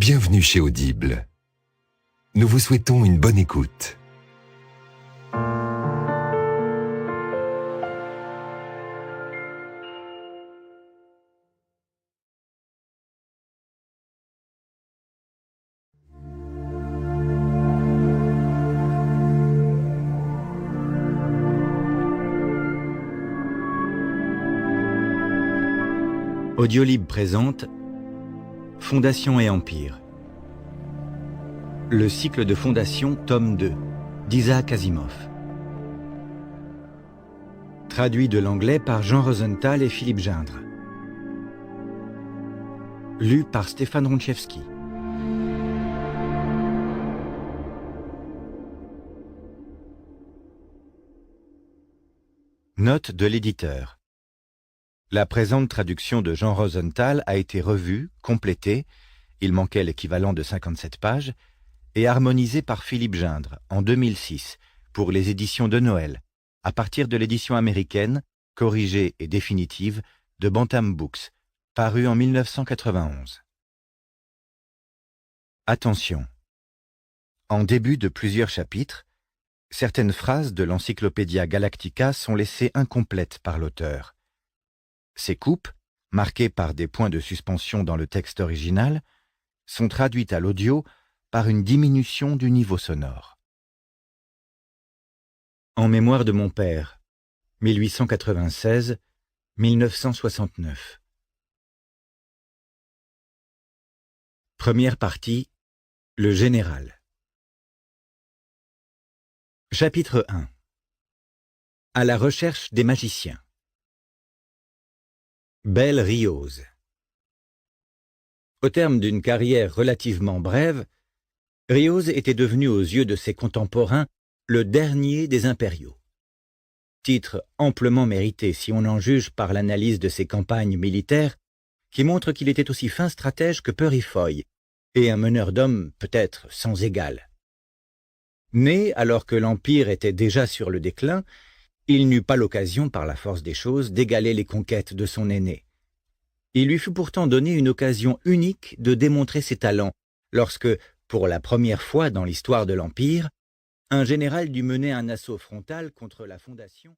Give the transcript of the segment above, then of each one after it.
Bienvenue chez Audible. Nous vous souhaitons une bonne écoute. Audiolib présente Fondation et Empire. Le cycle de Fondation, tome 2, d'Isaac Asimov. Traduit de l'anglais par Jean Rosenthal et Philippe Gindre. Lu par Stéphane Ronchevski. Note de l'éditeur. La présente traduction de Jean Rosenthal a été revue, complétée, il manquait l'équivalent de 57 pages, et harmonisée par Philippe Gindre en 2006 pour les éditions de Noël, à partir de l'édition américaine, corrigée et définitive, de Bantam Books, parue en 1991. Attention. En début de plusieurs chapitres, certaines phrases de l'Encyclopædia Galactica sont laissées incomplètes par l'auteur. Ces coupes, marquées par des points de suspension dans le texte original, sont traduites à l'audio par une diminution du niveau sonore. En mémoire de mon père, 1896-1969. Première partie, le général. Chapitre 1. À la recherche des magiciens. Bel Rioz. Au terme d'une carrière relativement brève, Rioz était devenu aux yeux de ses contemporains le dernier des impériaux. Titre amplement mérité si on en juge par l'analyse de ses campagnes militaires, qui montre qu'il était aussi fin stratège que Purifoy, et un meneur d'hommes peut-être sans égal. Né alors que l'Empire était déjà sur le déclin, il n'eut pas l'occasion, par la force des choses, d'égaler les conquêtes de son aîné. Il lui fut pourtant donné une occasion unique de démontrer ses talents, lorsque, pour la première fois dans l'histoire de l'Empire, un général dut mener un assaut frontal contre la Fondation.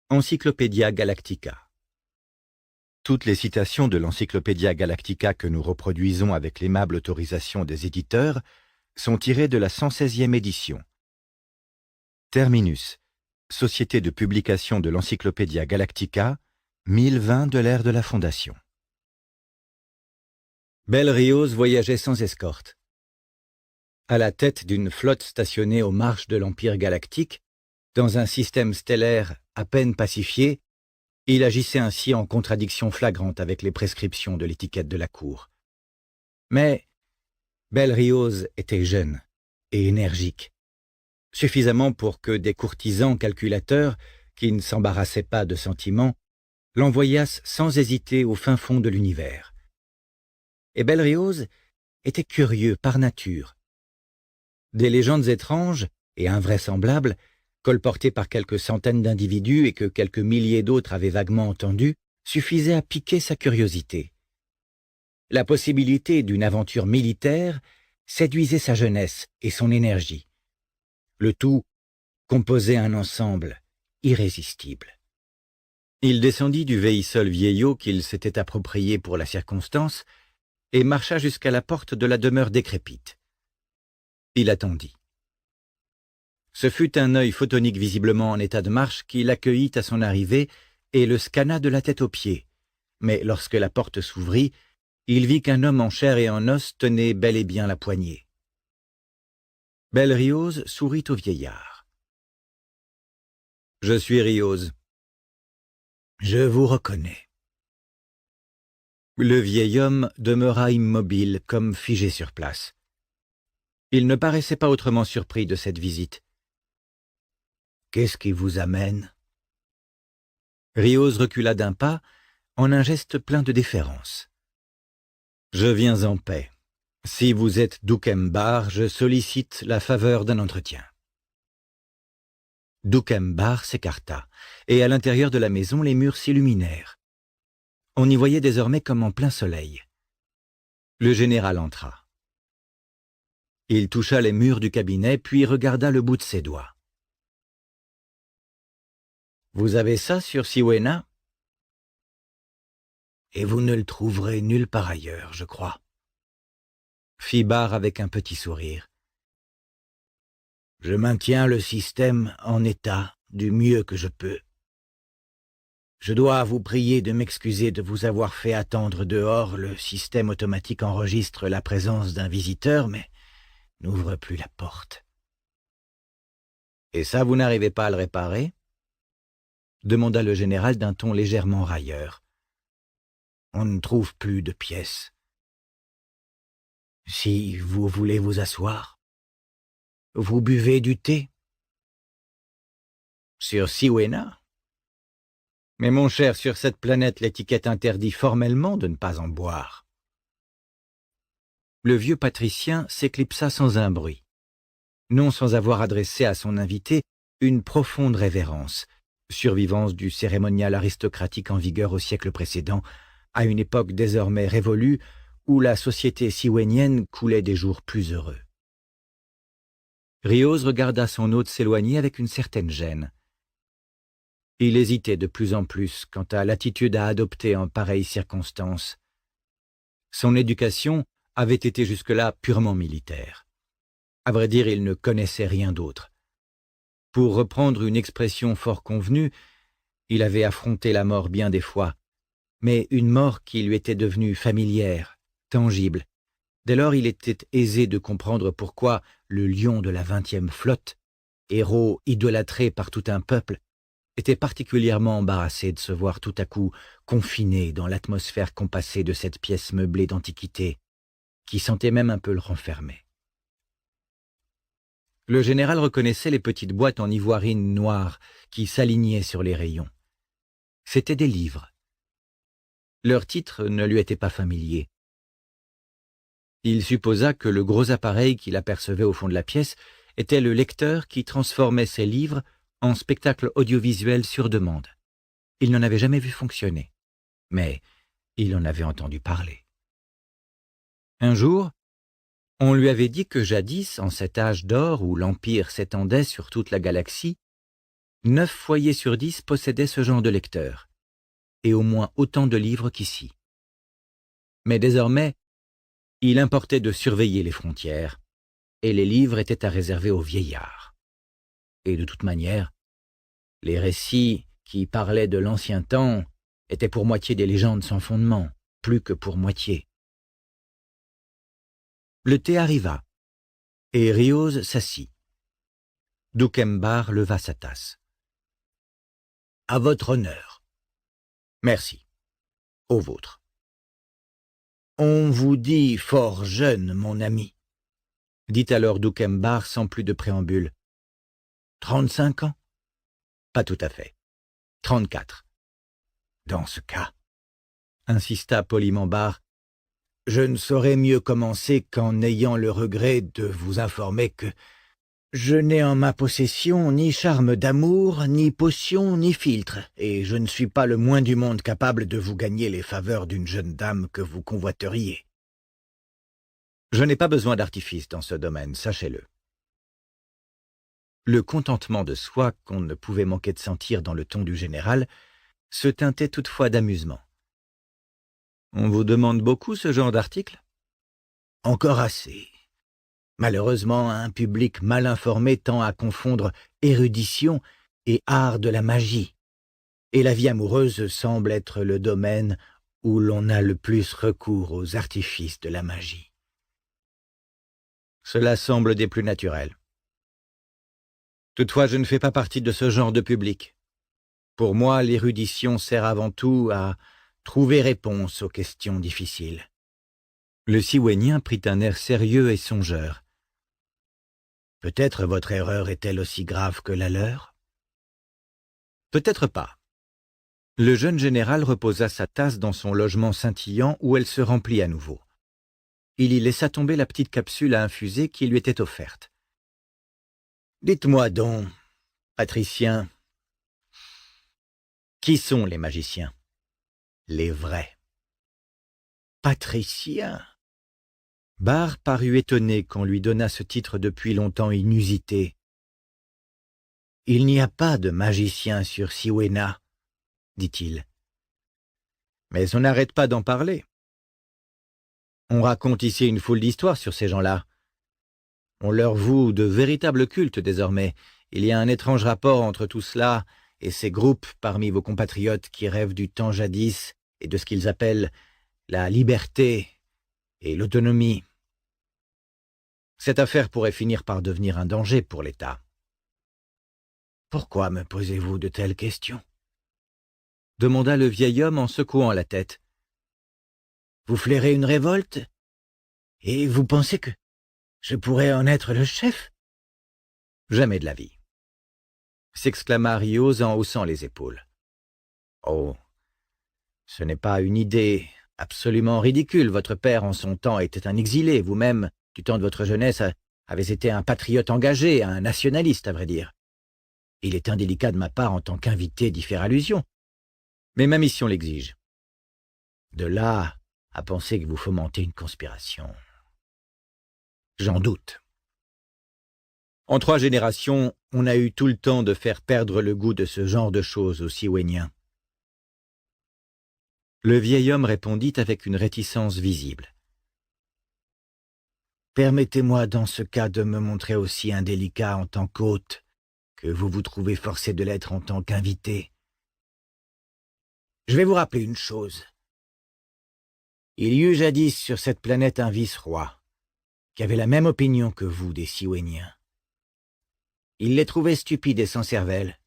Encyclopædia Galactica. Toutes les citations de l'Encyclopædia Galactica que nous reproduisons avec l'aimable autorisation des éditeurs sont tirées de la 116e édition. Terminus. Société de publication de l'Encyclopædia Galactica, 1020 de l'ère de la Fondation. Bel Rioz voyageait sans escorte. À la tête d'une flotte stationnée aux marges de l'Empire galactique, dans un système stellaire à peine pacifié, il agissait ainsi en contradiction flagrante avec les prescriptions de l'étiquette de la cour. Mais Bel Rioz était jeune et énergique, suffisamment pour que des courtisans calculateurs, qui ne s'embarrassaient pas de sentiments, l'envoyassent sans hésiter au fin fond de l'univers. Et Bel Rioz était curieux par nature. Des légendes étranges et invraisemblables, colportées par quelques centaines d'individus et que quelques milliers d'autres avaient vaguement entendues, suffisaient à piquer sa curiosité. La possibilité d'une aventure militaire séduisait sa jeunesse et son énergie. Le tout composait un ensemble irrésistible. Il descendit du véhicule vieillot qu'il s'était approprié pour la circonstance et marcha jusqu'à la porte de la demeure décrépite. Il attendit. Ce fut un œil photonique visiblement en état de marche qui l'accueillit à son arrivée et le scanna de la tête aux pieds. Mais lorsque la porte s'ouvrit, il vit qu'un homme en chair et en os tenait bel et bien la poignée. Bel Rioz sourit au vieillard. « Je suis Rioz. Je vous reconnais. » Le vieil homme demeura immobile, comme figé sur place. Il ne paraissait pas autrement surpris de cette visite. « Qu'est-ce qui vous amène ?» Rioz recula d'un pas, en un geste plein de déférence. « Je viens en paix. Si vous êtes D'Oukembar, je sollicite la faveur d'un entretien. » D'Oukembar s'écarta, et à l'intérieur de la maison, les murs s'illuminèrent. On y voyait désormais comme en plein soleil. Le général entra. Il toucha les murs du cabinet, puis regarda le bout de ses doigts. « Vous avez ça sur Siwena ? Et vous ne le trouverez nulle part ailleurs, je crois. » fit Barre avec un petit sourire. « Je maintiens le système en état du mieux que je peux. Je dois vous prier de m'excuser de vous avoir fait attendre dehors. Le système automatique enregistre la présence d'un visiteur, mais n'ouvre plus la porte. »« Et ça, vous n'arrivez pas à le réparer ?» demanda le général d'un ton légèrement railleur. « On ne trouve plus de pièces. Si vous voulez vous asseoir, vous buvez du thé. » « Sur Siwena ? Mais mon cher, sur cette planète, l'étiquette interdit formellement de ne pas en boire. » Le vieux patricien s'éclipsa sans un bruit, non sans avoir adressé à son invité une profonde révérence, survivance du cérémonial aristocratique en vigueur au siècle précédent, à une époque désormais révolue où la société siwénienne coulait des jours plus heureux. Riose regarda son hôte s'éloigner avec une certaine gêne. Il hésitait de plus en plus quant à l'attitude à adopter en pareille circonstance. Son éducation avait été jusque-là purement militaire. À vrai dire, il ne connaissait rien d'autre. Pour reprendre une expression fort convenue, il avait affronté la mort bien des fois, mais une mort qui lui était devenue familière, tangible. Dès lors, il était aisé de comprendre pourquoi le lion de la 20e flotte, héros idolâtré par tout un peuple, était particulièrement embarrassé de se voir tout à coup confiné dans l'atmosphère compassée de cette pièce meublée d'antiquité, qui sentait même un peu le renfermer. Le général reconnaissait les petites boîtes en ivoirine noire qui s'alignaient sur les rayons. C'étaient des livres. Leur titre ne lui était pas familier. Il supposa que le gros appareil qu'il apercevait au fond de la pièce était le lecteur qui transformait ses livres en spectacle audiovisuel sur demande. Il n'en avait jamais vu fonctionner, mais il en avait entendu parler. Un jour, on lui avait dit que jadis, en cet âge d'or où l'Empire s'étendait sur toute la galaxie, 9 foyers sur 10 possédaient ce genre de lecteur, et au moins autant de livres qu'ici. Mais désormais, il importait de surveiller les frontières, et les livres étaient à réserver aux vieillards. Et de toute manière, les récits qui parlaient de l'ancien temps étaient pour moitié des légendes sans fondement, plus que pour moitié. Le thé arriva, et Riose s'assit. Doukembar leva sa tasse. « À votre honneur. »« Merci. Au vôtre. »« On vous dit fort jeune, mon ami, » dit alors Doukembar sans plus de préambule. « 35 ans ? » Pas tout à fait. 34. Dans ce cas, insista poliment Barre, je ne saurais mieux commencer qu'en ayant le regret de vous informer que je n'ai en ma possession ni charme d'amour, ni potion, ni filtre, et je ne suis pas le moins du monde capable de vous gagner les faveurs d'une jeune dame que vous convoiteriez. Je n'ai pas besoin d'artifice dans ce domaine, sachez-le. Le contentement de soi qu'on ne pouvait manquer de sentir dans le ton du général se teintait toutefois d'amusement. « On vous demande beaucoup ce genre d'article ?»« Encore assez. Malheureusement, un public mal informé tend à confondre érudition et art de la magie, et la vie amoureuse semble être le domaine où l'on a le plus recours aux artifices de la magie. Cela semble des plus naturels. Toutefois, je ne fais pas partie de ce genre de public. Pour moi, l'érudition sert avant tout à trouver réponse aux questions difficiles. » Le Siwénien prit un air sérieux et songeur. « Peut-être votre erreur est-elle aussi grave que la leur ? » Peut-être pas. Le jeune général reposa sa tasse dans son logement scintillant où elle se remplit à nouveau. Il y laissa tomber la petite capsule à infuser qui lui était offerte. « Dites-moi donc, patricien, qui sont les magiciens ? Les vrais. »« Patricien ? Barr parut étonné qu'on lui donnât ce titre depuis longtemps inusité. « Il n'y a pas de magicien sur Siwena, » dit-il. « Mais on n'arrête pas d'en parler. On raconte ici une foule d'histoires sur ces gens-là. On leur voue de véritables cultes désormais. Il y a un étrange rapport entre tout cela et ces groupes parmi vos compatriotes qui rêvent du temps jadis et de ce qu'ils appellent la liberté et l'autonomie. Cette affaire pourrait finir par devenir un danger pour l'État. Pourquoi me posez-vous de telles questions ? Demanda le vieil homme en secouant la tête. Vous flairez une révolte ? Et vous pensez que je pourrais en être le chef ? Jamais de la vie, s'exclama Rios en haussant les épaules. Oh, ce n'est pas une idée absolument ridicule. Votre père, en son temps, était un exilé. Vous-même, du temps de votre jeunesse, avez été un patriote engagé, un nationaliste, à vrai dire. Il est indélicat de ma part, en tant qu'invité, d'y faire allusion. Mais ma mission l'exige. De là à penser que vous fomentez une conspiration. J'en doute. En 3 générations, on a eu tout le temps de faire perdre le goût de ce genre de choses aux Siwéniens. Le vieil homme répondit avec une réticence visible. Permettez-moi dans ce cas de me montrer aussi indélicat en tant qu'hôte que vous vous trouvez forcé de l'être en tant qu'invité. Je vais vous rappeler une chose. Il y eut jadis sur cette planète un vice-roi qui avait la même opinion que vous des Siwéniens. Il les trouvait stupides et sans cervelle.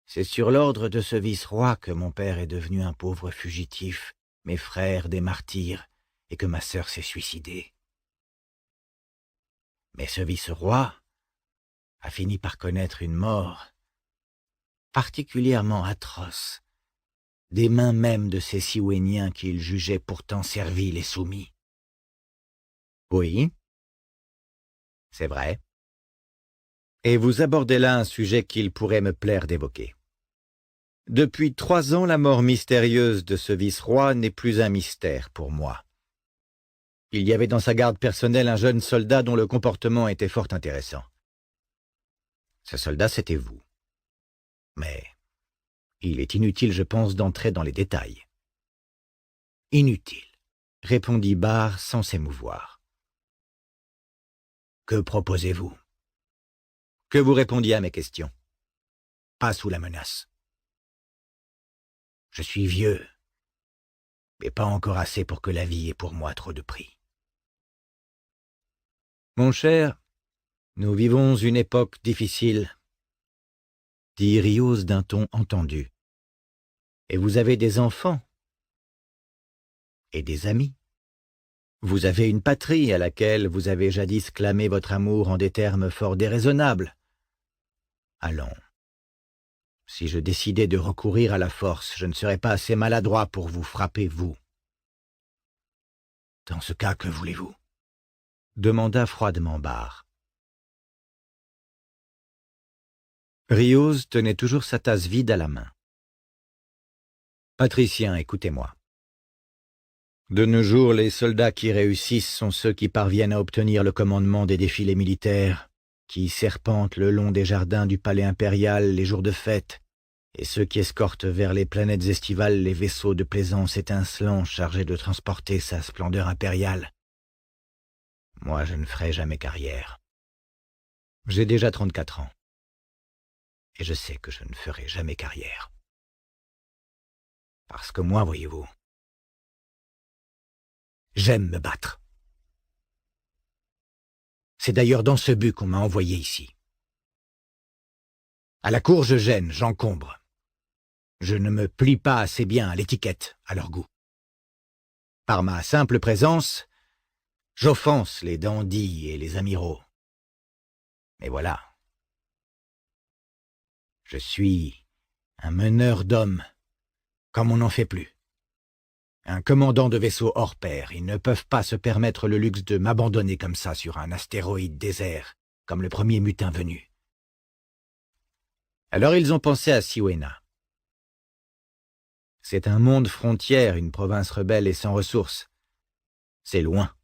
C'est sur l'ordre de ce vice-roi que mon père est devenu un pauvre fugitif, mes frères des martyrs, et que ma sœur s'est suicidée. Mais ce vice-roi a fini par connaître une mort particulièrement atroce, des mains même de ces Siwéniens qu'il jugeait pourtant serviles et soumis. Oui, c'est vrai. Et vous abordez là un sujet qu'il pourrait me plaire d'évoquer. Depuis 3 ans, la mort mystérieuse de ce vice-roi n'est plus un mystère pour moi. Il y avait dans sa garde personnelle un jeune soldat dont le comportement était fort intéressant. Ce soldat, c'était vous. Mais il est inutile, je pense, d'entrer dans les détails. Inutile, répondit Barr sans s'émouvoir. Que proposez-vous ? Que vous répondiez à mes questions. Pas sous la menace. Je suis vieux, mais pas encore assez pour que la vie ait pour moi trop de prix. Mon cher, nous vivons une époque difficile, dit Rios d'un ton entendu. Et vous avez des enfants et des amis. Vous avez une patrie à laquelle vous avez jadis clamé votre amour en des termes fort déraisonnables. Allons. Si je décidais de recourir à la force, je ne serais pas assez maladroit pour vous frapper, vous. Dans ce cas, que voulez-vous ? Demanda froidement Barr. Rios tenait toujours sa tasse vide à la main. Patriciens, écoutez-moi. De nos jours, les soldats qui réussissent sont ceux qui parviennent à obtenir le commandement des défilés militaires, qui serpentent le long des jardins du palais impérial les jours de fête, et ceux qui escortent vers les planètes estivales les vaisseaux de plaisance étincelants chargés de transporter sa splendeur impériale. Moi, je ne ferai jamais carrière. J'ai déjà 34 ans, et je sais que je ne ferai jamais carrière. Parce que moi, voyez-vous, j'aime me battre. C'est d'ailleurs dans ce but qu'on m'a envoyé ici. À la cour, je gêne, j'encombre. Je ne me plie pas assez bien à l'étiquette, à leur goût. Par ma simple présence, j'offense les dandys et les amiraux. Mais voilà. Je suis un meneur d'hommes, comme on n'en fait plus. Un commandant de vaisseau hors pair, ils ne peuvent pas se permettre le luxe de m'abandonner comme ça sur un astéroïde désert, comme le premier mutin venu. Alors ils ont pensé à Siwena. C'est un monde frontière, une province rebelle et sans ressources. C'est loin.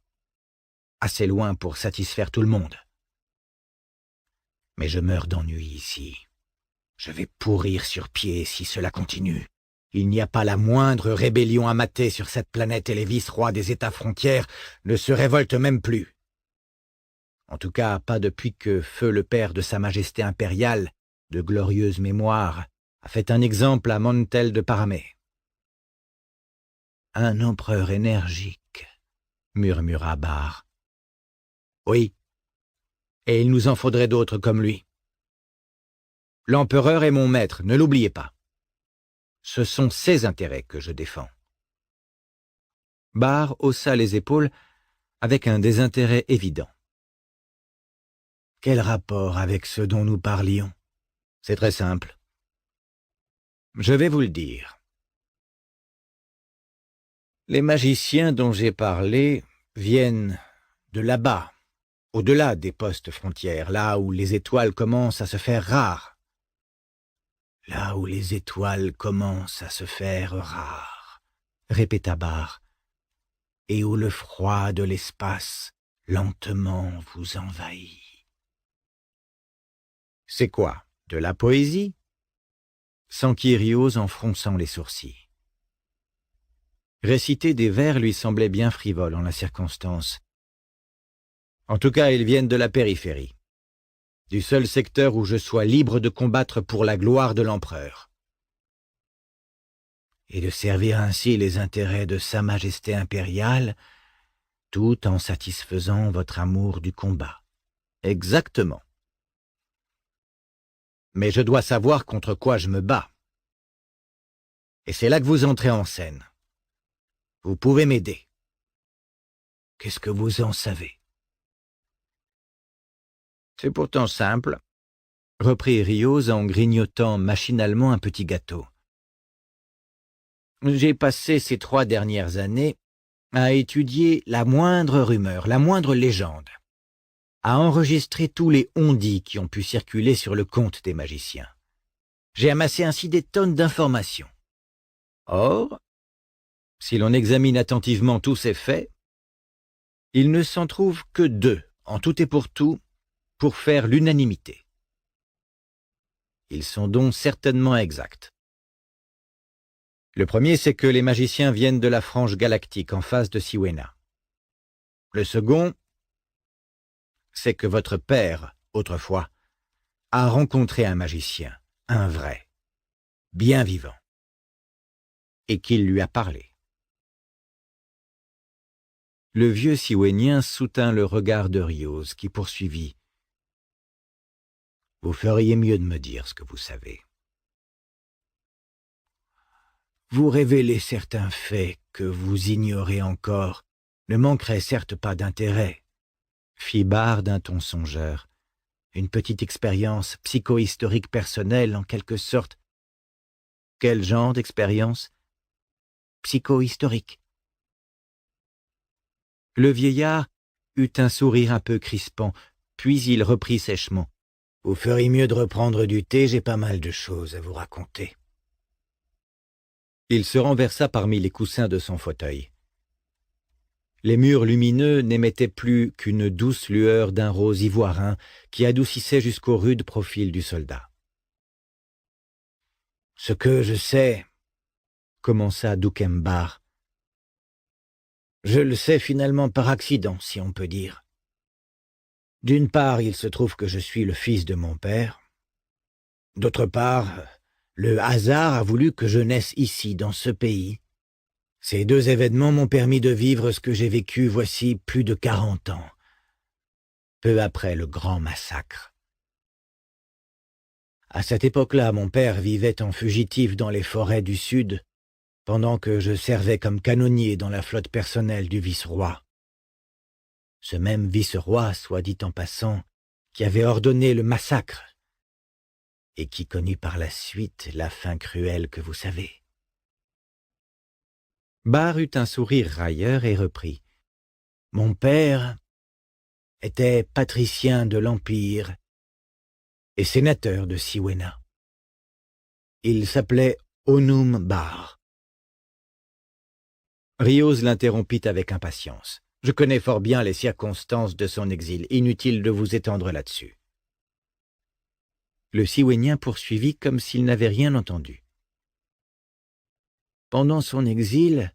Assez loin pour satisfaire tout le monde. Mais je meurs d'ennui ici. Je vais pourrir sur pied si cela continue. Il n'y a pas la moindre rébellion à mater sur cette planète et les vice-rois des États frontières ne se révoltent même plus. En tout cas, pas depuis que feu le père de Sa Majesté impériale, de glorieuse mémoire, a fait un exemple à Montel de Paramé. Un empereur énergique, murmura Barre. Oui, et il nous en faudrait d'autres comme lui. L'empereur est mon maître, ne l'oubliez pas. Ce sont ses intérêts que je défends. Barre haussa les épaules avec un désintérêt évident. Quel rapport avec ce dont nous parlions? C'est très simple. Je vais vous le dire. Les magiciens dont j'ai parlé viennent de là-bas, au-delà des postes frontières, là où les étoiles commencent à se faire rares. Là où les étoiles commencent à se faire rares, répéta Barre, et où le froid de l'espace lentement vous envahit. C'est quoi, de la poésie? S'enquit Riose en fronçant les sourcils. Réciter des vers lui semblait bien frivole en la circonstance. En tout cas, ils viennent de la périphérie, du seul secteur où je sois libre de combattre pour la gloire de l'empereur. Et de servir ainsi les intérêts de Sa Majesté impériale, tout en satisfaisant votre amour du combat. Exactement. Mais je dois savoir contre quoi je me bats. Et c'est là que vous entrez en scène. Vous pouvez m'aider. Qu'est-ce que vous en savez? C'est pourtant simple, reprit Riose en grignotant machinalement un petit gâteau. J'ai passé ces 3 dernières années à étudier la moindre rumeur, la moindre légende, à enregistrer tous les on-dit qui ont pu circuler sur le compte des magiciens. J'ai amassé ainsi des tonnes d'informations. Or, si l'on examine attentivement tous ces faits, il ne s'en trouve que 2, en tout et pour tout, pour faire l'unanimité. Ils sont donc certainement exacts. Le premier, c'est que les magiciens viennent de la frange galactique en face de Siwena. Le second, c'est que votre père, autrefois, a rencontré un magicien, un vrai, bien vivant, et qu'il lui a parlé. Le vieux Siwenien soutint le regard de Riose, qui poursuivit. Vous feriez mieux de me dire ce que vous savez. Vous révéler certains faits que vous ignorez encore ne manquerait certes pas d'intérêt, fit Barre d'un ton songeur. Une petite expérience psychohistorique personnelle, en quelque sorte. Quel genre d'expérience? Psychohistorique. Le vieillard eut un sourire un peu crispant, puis il reprit sèchement. « Vous feriez mieux de reprendre du thé, j'ai pas mal de choses à vous raconter. » Il se renversa parmi les coussins de son fauteuil. Les murs lumineux n'émettaient plus qu'une douce lueur d'un rose ivoirin qui adoucissait jusqu'au rude profil du soldat. « Ce que je sais, » commença Doukembar, « je le sais finalement par accident, si on peut dire. D'une part, il se trouve que je suis le fils de mon père. D'autre part, le hasard a voulu que je naisse ici, dans ce pays. Ces 2 événements m'ont permis de vivre ce que j'ai vécu voici plus de 40 ans, peu après le grand massacre. À cette époque-là, mon père vivait en fugitif dans les forêts du Sud, pendant que je servais comme canonnier dans la flotte personnelle du vice-roi. Ce même vice-roi, soit dit en passant, qui avait ordonné le massacre, et qui connut par la suite la fin cruelle que vous savez. Barre eut un sourire railleur et reprit. Mon père était patricien de l'Empire et sénateur de Siwena. Il s'appelait Onum Barre. Riose l'interrompit avec impatience. Je connais fort bien les circonstances de son exil, inutile de vous étendre là-dessus. » Le Siwénien poursuivit comme s'il n'avait rien entendu. Pendant son exil,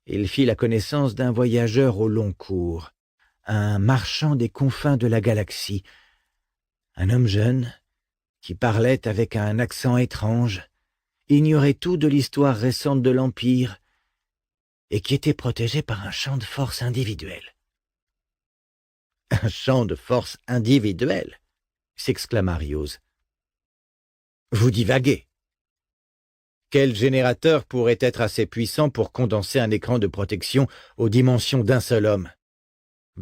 il fit la connaissance d'un voyageur au long cours, un marchand des confins de la galaxie, un homme jeune qui parlait avec un accent étrange, ignorait tout de l'histoire récente de l'Empire et qui était protégé par un champ de force individuel. « Un champ de force individuel » s'exclama Riose. « Vous divaguez. Quel générateur pourrait être assez puissant pour condenser un écran de protection aux dimensions d'un seul homme?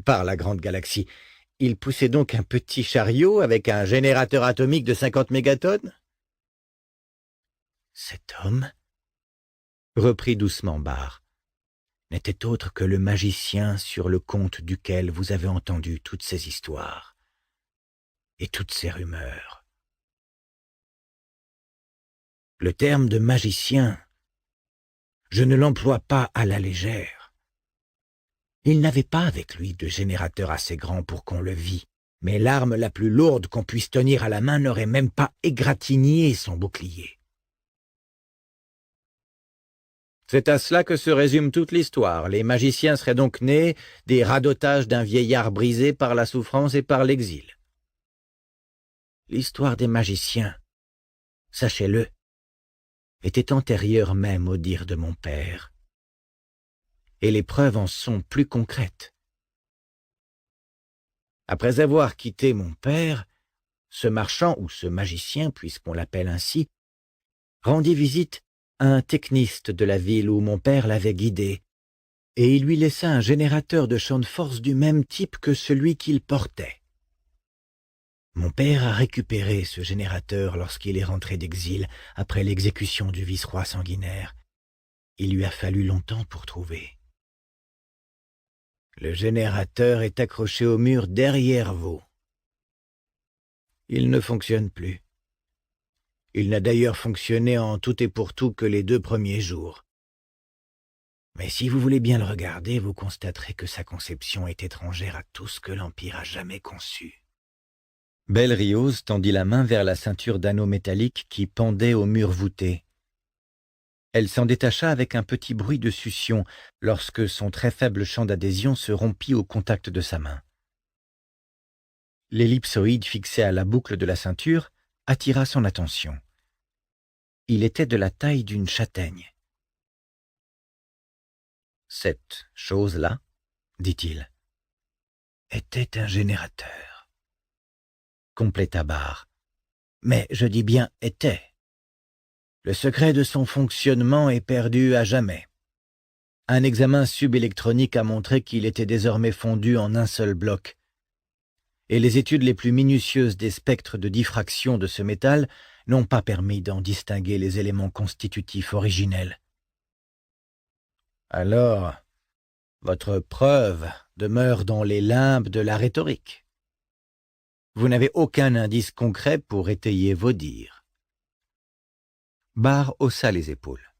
Par la grande galaxie, il poussait donc un petit chariot avec un générateur atomique de 50 mégatonnes? Cet homme, reprit doucement Barr, n'était autre que le magicien sur le compte duquel vous avez entendu toutes ces histoires et toutes ces rumeurs. Le terme de magicien, je ne l'emploie pas à la légère. Il n'avait pas avec lui de générateur assez grand pour qu'on le vît, mais l'arme la plus lourde qu'on puisse tenir à la main n'aurait même pas égratigné son bouclier. C'est à cela que se résume toute l'histoire. Les magiciens seraient donc nés des radotages d'un vieillard brisé par la souffrance et par l'exil. L'histoire des magiciens, sachez-le, était antérieure même au dire de mon père. Et les preuves en sont plus concrètes. Après avoir quitté mon père, ce marchand ou ce magicien, puisqu'on l'appelle ainsi, rendit visite à un techniste de la ville où mon père l'avait guidé, et il lui laissa un générateur de champ de force du même type que celui qu'il portait. Mon père a récupéré ce générateur lorsqu'il est rentré d'exil après l'exécution du vice-roi sanguinaire. Il lui a fallu longtemps pour trouver. Le générateur est accroché au mur derrière vous. Il ne fonctionne plus. Il n'a d'ailleurs fonctionné en tout et pour tout que les 2 premiers jours. Mais si vous voulez bien le regarder, vous constaterez que sa conception est étrangère à tout ce que l'Empire a jamais conçu. Belle Riose tendit la main vers la ceinture d'anneaux métalliques qui pendait au mur voûté. Elle s'en détacha avec un petit bruit de succion lorsque son très faible champ d'adhésion se rompit au contact de sa main. L'ellipsoïde fixé à la boucle de la ceinture attira son attention. Il était de la taille d'une châtaigne. « Cette chose-là, dit-il, était un générateur. » compléta Barr. « Mais je dis bien « était ». Le secret de son fonctionnement est perdu à jamais. Un examen subélectronique a montré qu'il était désormais fondu en un seul bloc. Et les études les plus minutieuses des spectres de diffraction de ce métal n'ont pas permis d'en distinguer les éléments constitutifs originels. Alors, votre preuve demeure dans les limbes de la rhétorique. Vous n'avez aucun indice concret pour étayer vos dires. Barr haussa les épaules.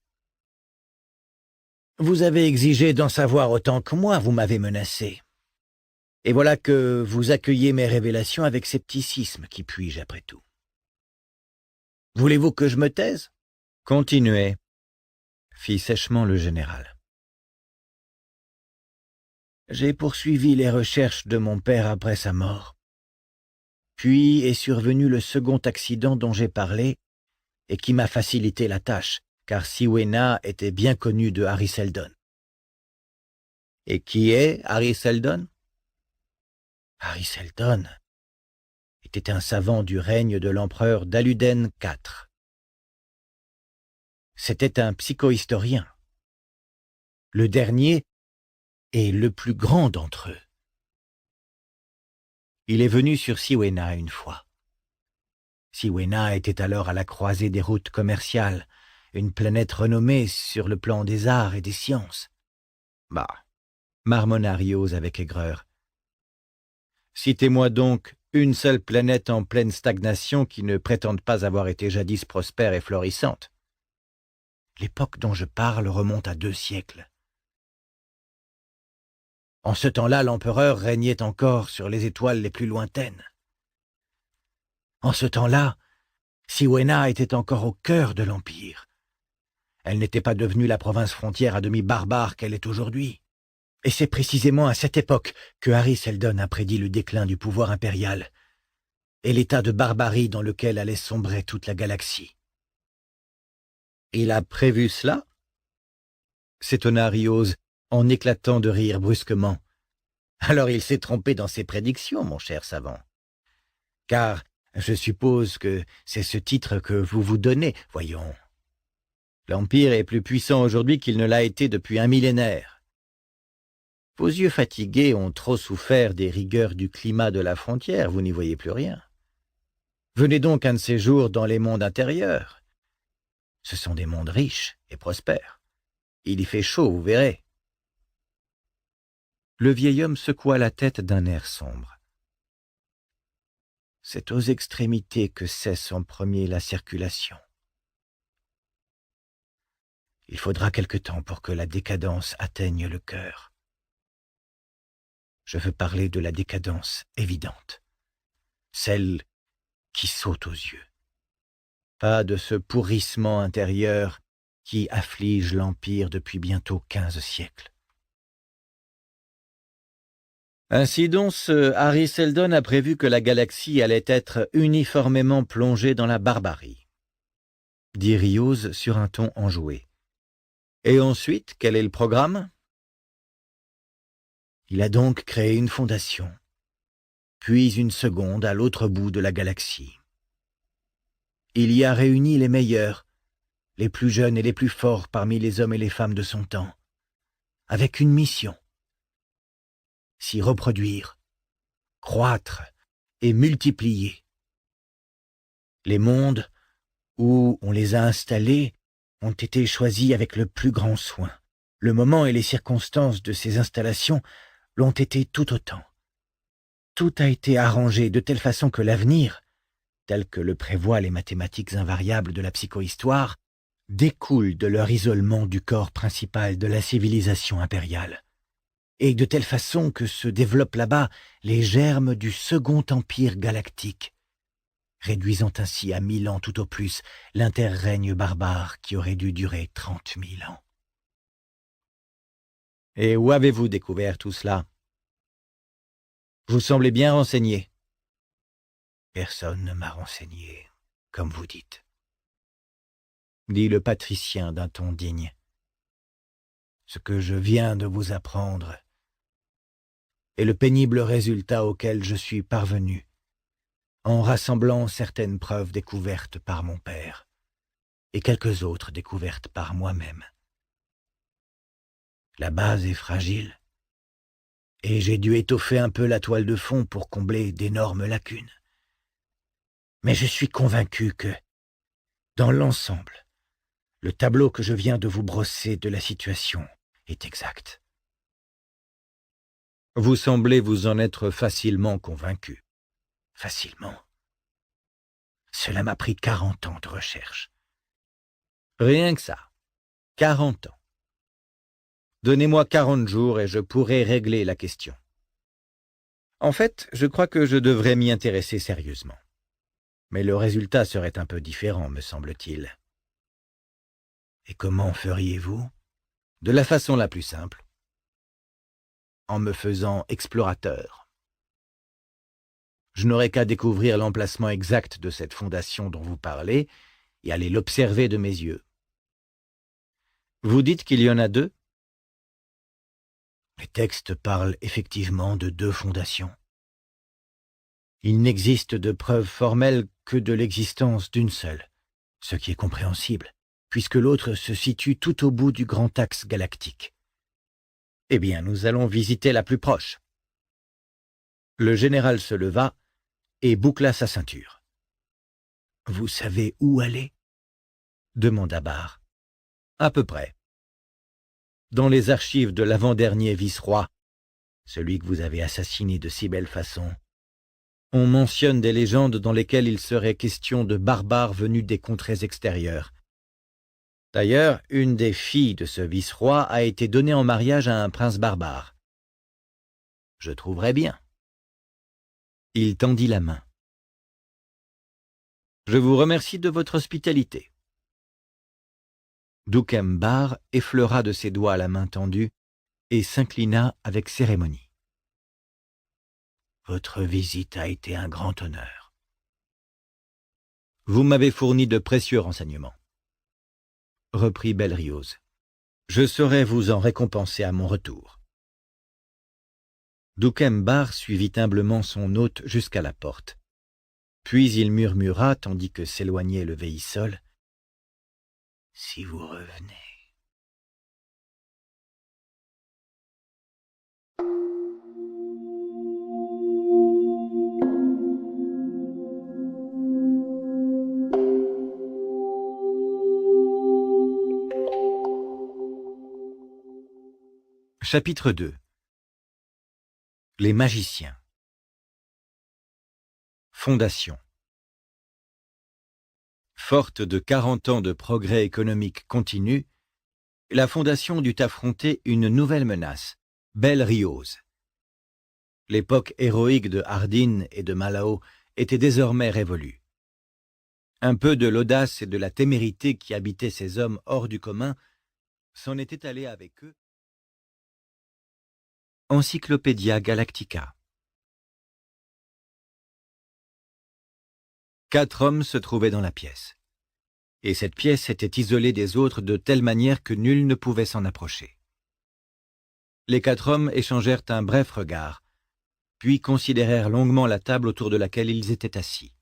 Vous avez exigé d'en savoir autant que moi, vous m'avez menacé. Et voilà que vous accueillez mes révélations avec scepticisme. Qui puis-je après tout? Voulez-vous que je me taise? Continuez, fit sèchement le général. J'ai poursuivi les recherches de mon père après sa mort. Puis est survenu le second accident dont j'ai parlé et qui m'a facilité la tâche, car Siwéna était bien connu de Harry Seldon. Et qui est Harry Seldon? Harry Seldon était un savant du règne de l'empereur Daluden IV. C'était un psychohistorien, le dernier et le plus grand d'entre eux. Il est venu sur Siwéna une fois. Siwéna était alors à la croisée des routes commerciales, une planète renommée sur le plan des arts et des sciences. Bah, marmonna Riose avec aigreur. Citez-moi donc une seule planète en pleine stagnation qui ne prétende pas avoir été jadis prospère et florissante. L'époque dont je parle remonte à 2 siècles. En ce temps-là, l'empereur régnait encore sur les étoiles les plus lointaines. En ce temps-là, Siwena était encore au cœur de l'Empire. Elle n'était pas devenue la province frontière à demi barbare qu'elle est aujourd'hui. Et c'est précisément à cette époque que Hari Seldon a prédit le déclin du pouvoir impérial et l'état de barbarie dans lequel allait sombrer toute la galaxie. Il a prévu cela? S'étonna Riose en éclatant de rire brusquement. Alors il s'est trompé dans ses prédictions, mon cher savant. Car je suppose que c'est ce titre que vous vous donnez, voyons. L'Empire est plus puissant aujourd'hui qu'il ne l'a été depuis un millénaire. Vos yeux fatigués ont trop souffert des rigueurs du climat de la frontière, vous n'y voyez plus rien. Venez donc un de ces jours dans les mondes intérieurs. Ce sont des mondes riches et prospères. Il y fait chaud, vous verrez. Le vieil homme secoua la tête d'un air sombre. C'est aux extrémités que cesse en premier la circulation. Il faudra quelque temps pour que la décadence atteigne le cœur. Je veux parler de la décadence évidente, celle qui saute aux yeux. Pas de ce pourrissement intérieur qui afflige l'Empire depuis bientôt 15 siècles. Ainsi donc, ce Hari Seldon a prévu que la galaxie allait être uniformément plongée dans la barbarie, dit Riose sur un ton enjoué. Et ensuite, quel est le programme? Il a donc créé une fondation, puis une seconde à l'autre bout de la galaxie. Il y a réuni les meilleurs, les plus jeunes et les plus forts parmi les hommes et les femmes de son temps, avec une mission: s'y reproduire, croître et multiplier. Les mondes où on les a installés ont été choisis avec le plus grand soin. Le moment et les circonstances de ces installations l'ont été tout autant. Tout a été arrangé de telle façon que l'avenir, tel que le prévoient les mathématiques invariables de la psychohistoire, découle de leur isolement du corps principal de la civilisation impériale, et de telle façon que se développent là-bas les germes du second empire galactique, réduisant ainsi à 1000 ans tout au plus l'interrègne barbare qui aurait dû durer 30 000 ans. Et où avez-vous découvert tout cela? Vous semblez bien renseigné. Personne ne m'a renseigné, comme vous dites, dit le patricien d'un ton digne. Ce que je viens de vous apprendre est le pénible résultat auquel je suis parvenu en rassemblant certaines preuves découvertes par mon père et quelques autres découvertes par moi-même. La base est fragile, et j'ai dû étoffer un peu la toile de fond pour combler d'énormes lacunes. Mais je suis convaincu que, dans l'ensemble, le tableau que je viens de vous brosser de la situation est exact. Vous semblez vous en être facilement convaincu. Facilement. Cela m'a pris 40 ans de recherche. Rien que ça. 40 ans. Donnez-moi 40 jours et je pourrai régler la question. En fait, je crois que je devrais m'y intéresser sérieusement. Mais le résultat serait un peu différent, me semble-t-il. Et comment feriez-vous? De la façon la plus simple. En me faisant explorateur. Je n'aurai qu'à découvrir l'emplacement exact de cette fondation dont vous parlez et aller l'observer de mes yeux. Vous dites qu'il y en a 2? Les textes parlent effectivement de 2 fondations. Il n'existe de preuve formelle que de l'existence d'une seule, ce qui est compréhensible, puisque l'autre se situe tout au bout du grand axe galactique. Eh bien, nous allons visiter la plus proche. Le général se leva et boucla sa ceinture. « Vous savez où aller ?» demanda Barre. « À peu près. Dans les archives de l'avant-dernier vice-roi, celui que vous avez assassiné de si belle façon, on mentionne des légendes dans lesquelles il serait question de barbares venus des contrées extérieures. D'ailleurs, une des filles de ce vice-roi a été donnée en mariage à un prince barbare. Je trouverai bien. Il tendit la main. Je vous remercie de votre hospitalité. Doukhem Bar effleura de ses doigts la main tendue et s'inclina avec cérémonie. Votre visite a été un grand honneur. Vous m'avez fourni de précieux renseignements, reprit Bel-Rioz. Je saurai vous en récompenser à mon retour. Doukhem Bar suivit humblement son hôte jusqu'à la porte. Puis il murmura, tandis que s'éloignait le Véhissol. « Si vous revenez... » Chapitre 2. Les magiciens. Fondation. Forte de 40 ans de progrès économique continu, la Fondation dut affronter une nouvelle menace, Bel-Rioz. L'époque héroïque de Hardin et de Malao était désormais révolue. Un peu de l'audace et de la témérité qui habitaient ces hommes hors du commun s'en était allé avec eux. Encyclopædia Galactica. 4 hommes se trouvaient dans la pièce. Et cette pièce était isolée des autres de telle manière que nul ne pouvait s'en approcher. Les 4 hommes échangèrent un bref regard, puis considérèrent longuement la table autour de laquelle ils étaient assis.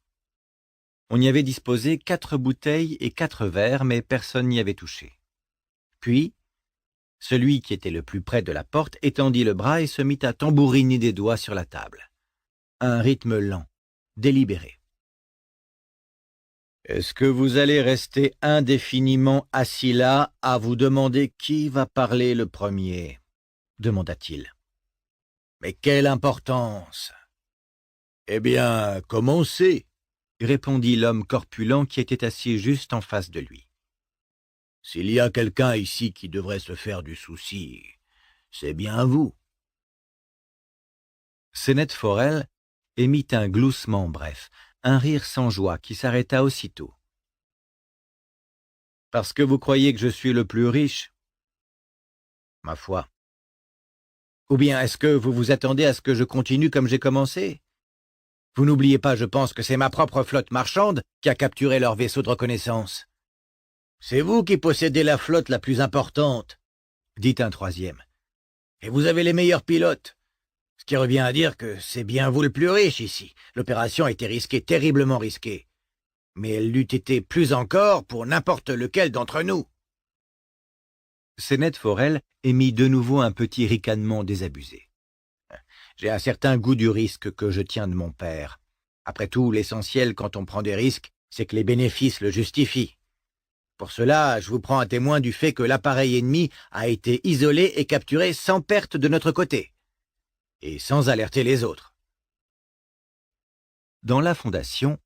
On y avait disposé 4 bouteilles et 4 verres, mais personne n'y avait touché. Puis, celui qui était le plus près de la porte étendit le bras et se mit à tambouriner des doigts sur la table. Un rythme lent, délibéré. « Est-ce que vous allez rester indéfiniment assis là à vous demander qui va parler le premier ?» demanda-t-il. « Mais quelle importance !»« Eh bien, commencez !» répondit l'homme corpulent qui était assis juste en face de lui. « S'il y a quelqu'un ici qui devrait se faire du souci, c'est bien vous. » Sénet Forel émit un gloussement bref, un rire sans joie qui s'arrêta aussitôt. « Parce que vous croyez que je suis le plus riche ? Ma foi. Ou bien est-ce que vous vous attendez à ce que je continue comme j'ai commencé ? Vous n'oubliez pas, je pense, que c'est ma propre flotte marchande qui a capturé leur vaisseau de reconnaissance. C'est vous qui possédez la flotte la plus importante, dit un troisième. Et vous avez les meilleurs pilotes. Ce qui revient à dire que c'est bien vous le plus riche ici. L'opération a été risquée, terriblement risquée. Mais elle l'eût été plus encore pour n'importe lequel d'entre nous. Sénet Forel émit de nouveau un petit ricanement désabusé. J'ai un certain goût du risque que je tiens de mon père. Après tout, l'essentiel quand on prend des risques, c'est que les bénéfices le justifient. Pour cela, je vous prends à témoin du fait que l'appareil ennemi a été isolé et capturé sans perte de notre côté, et sans alerter les autres. Dans la Fondation,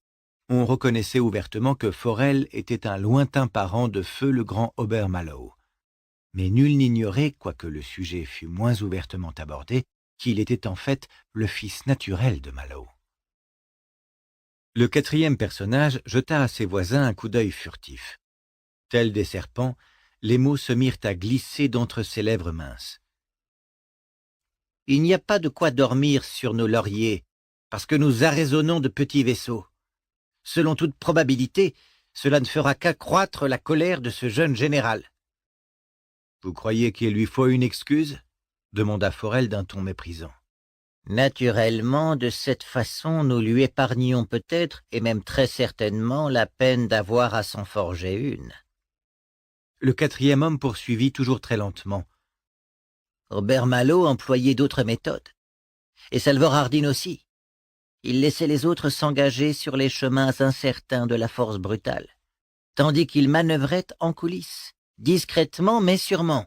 on reconnaissait ouvertement que Forel était un lointain parent de feu le grand Ober Malao. Mais nul n'ignorait, quoique le sujet fût moins ouvertement abordé, qu'il était en fait le fils naturel de Malao. Le 4e personnage jeta à ses voisins un coup d'œil furtif. Tels des serpents, les mots se mirent à glisser d'entre ses lèvres minces. « Il n'y a pas de quoi dormir sur nos lauriers, parce que nous arraisonnons de petits vaisseaux. Selon toute probabilité, cela ne fera qu'accroître la colère de ce jeune général. » « Vous croyez qu'il lui faut une excuse ?» demanda Forel d'un ton méprisant. « Naturellement, de cette façon, nous lui épargnions peut-être, et même très certainement, la peine d'avoir à s'en forger une. » Le 4e homme poursuivit toujours très lentement. « Robert Malao employait d'autres méthodes, et Salvor Hardin aussi. Il laissait les autres s'engager sur les chemins incertains de la force brutale, tandis qu'il manœuvrait en coulisses. Discrètement, mais sûrement. »«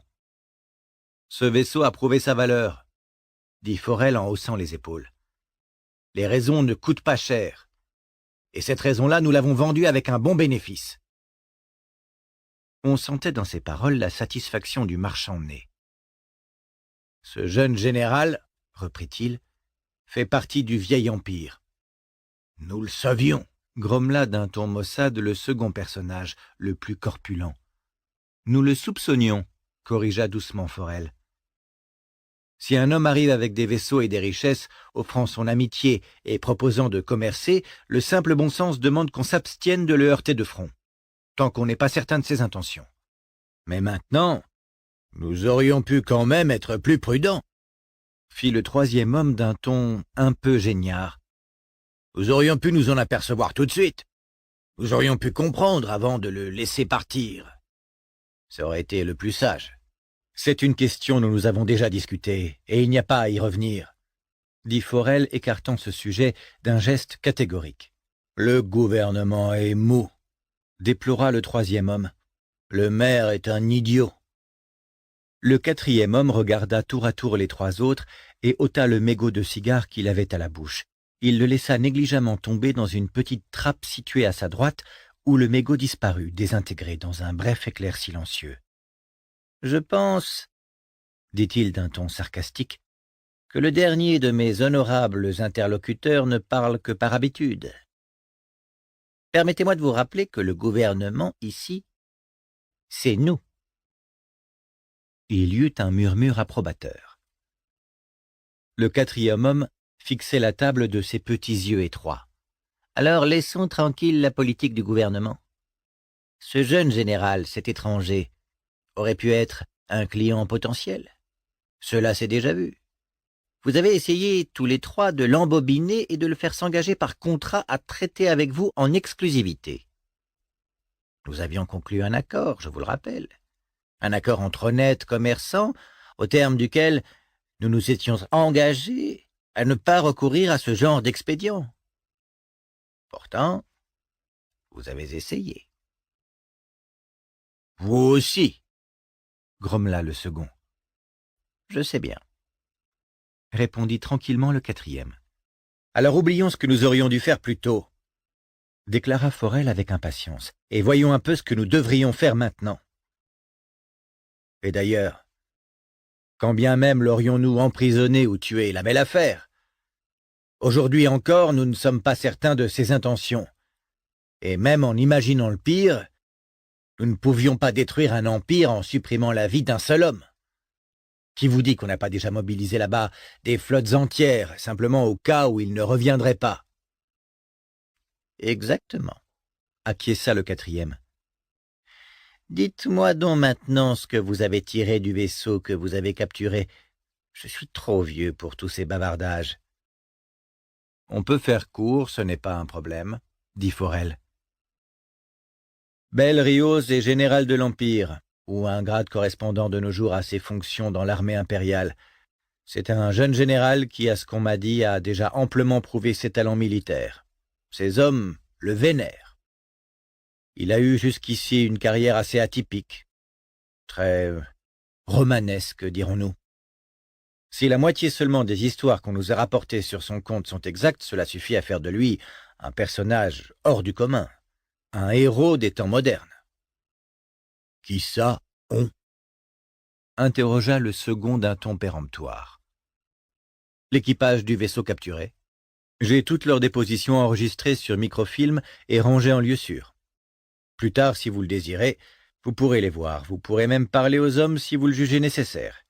Ce vaisseau a prouvé sa valeur, » dit Forel en haussant les épaules. « Les raisons ne coûtent pas cher, et cette raison-là, nous l'avons vendue avec un bon bénéfice. » On sentait dans ces paroles la satisfaction du marchand né. Ce jeune général reprit-il, fait partie du vieil empire. Nous le savions, grommela d'un ton maussade le second personnage, le plus corpulent. Nous le soupçonnions, corrigea doucement Forel. Si un homme arrive avec des vaisseaux et des richesses, offrant son amitié et proposant de commercer, le simple bon sens demande qu'on s'abstienne de le heurter de front, tant qu'on n'est pas certain de ses intentions. Mais maintenant, nous aurions pu quand même être plus prudents, fit le troisième homme d'un ton un peu géniard. Nous aurions pu nous en apercevoir tout de suite. Nous aurions pu comprendre avant de le laisser partir. Ça aurait été le plus sage. C'est une question dont nous avons déjà discuté, et il n'y a pas à y revenir, dit Forel, écartant ce sujet d'un geste catégorique. Le gouvernement est mou, déplora le troisième homme. Le maire est un idiot. Le quatrième homme regarda tour à tour les trois autres et ôta le mégot de cigare qu'il avait à la bouche. Il le laissa négligemment tomber dans une petite trappe située à sa droite, où le mégot disparut, désintégré dans un bref éclair silencieux. « Je pense, dit-il d'un ton sarcastique, que le dernier de mes honorables interlocuteurs ne parle que par habitude. Permettez-moi de vous rappeler que le gouvernement, ici, c'est nous. » Il y eut un murmure approbateur. Le quatrième homme fixait la table de ses petits yeux étroits. « Alors laissons tranquille la politique du gouvernement. Ce jeune général, cet étranger, aurait pu être un client potentiel. Cela s'est déjà vu. Vous avez essayé tous les trois de l'embobiner et de le faire s'engager par contrat à traiter avec vous en exclusivité. Nous avions conclu un accord, je vous le rappelle. Un accord entre honnêtes commerçants, au terme duquel nous nous étions engagés à ne pas recourir à ce genre d'expédient. Pourtant, vous avez essayé. Vous aussi, grommela le second. Je sais bien, répondit tranquillement le quatrième. Alors oublions ce que nous aurions dû faire plus tôt, déclara Forel avec impatience, et voyons un peu ce que nous devrions faire maintenant. Et d'ailleurs, quand bien même l'aurions-nous emprisonné ou tué, la belle affaire. Aujourd'hui encore, nous ne sommes pas certains de ses intentions. Et même en imaginant le pire, nous ne pouvions pas détruire un empire en supprimant la vie d'un seul homme. Qui vous dit qu'on n'a pas déjà mobilisé là-bas des flottes entières, simplement au cas où il ne reviendrait pas? Exactement, acquiesça le quatrième. Dites-moi donc maintenant ce que vous avez tiré du vaisseau que vous avez capturé. Je suis trop vieux pour tous ces bavardages. On peut faire court, ce n'est pas un problème, dit Forel. Bel Rios est général de l'Empire, ou un grade correspondant de nos jours à ses fonctions dans l'armée impériale. C'est un jeune général qui, à ce qu'on m'a dit, a déjà amplement prouvé ses talents militaires. Ses hommes le vénèrent. Il a eu jusqu'ici une carrière assez atypique, très romanesque, dirons-nous. Si la moitié seulement des histoires qu'on nous a rapportées sur son compte sont exactes, cela suffit à faire de lui un personnage hors du commun, un héros des temps modernes. « Qui ça, on » interrogea le second d'un ton péremptoire. « L'équipage du vaisseau capturé. J'ai toutes leurs dépositions enregistrées sur microfilm et rangées en lieu sûr. Plus tard, si vous le désirez, vous pourrez les voir. Vous pourrez même parler aux hommes si vous le jugez nécessaire.